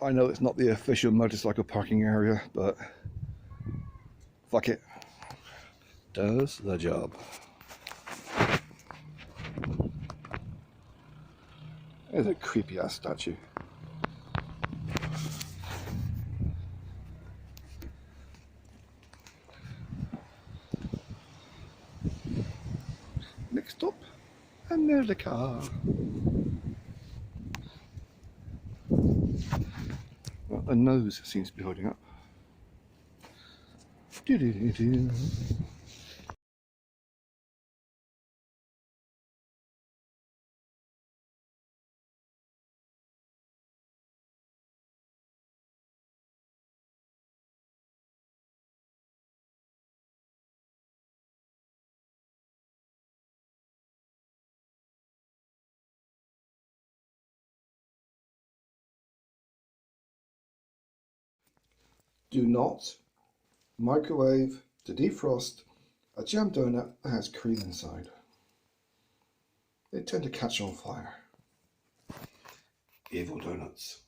I know it's not the official motorcycle parking area, but fuck it. Does the job. There's a creepy ass statue. Next up, and there's the car. Well, the nose seems to be holding up. Doo-doo-doo-doo. Do not microwave to defrost a jam donut that has cream inside. They tend to catch on fire. Evil donuts.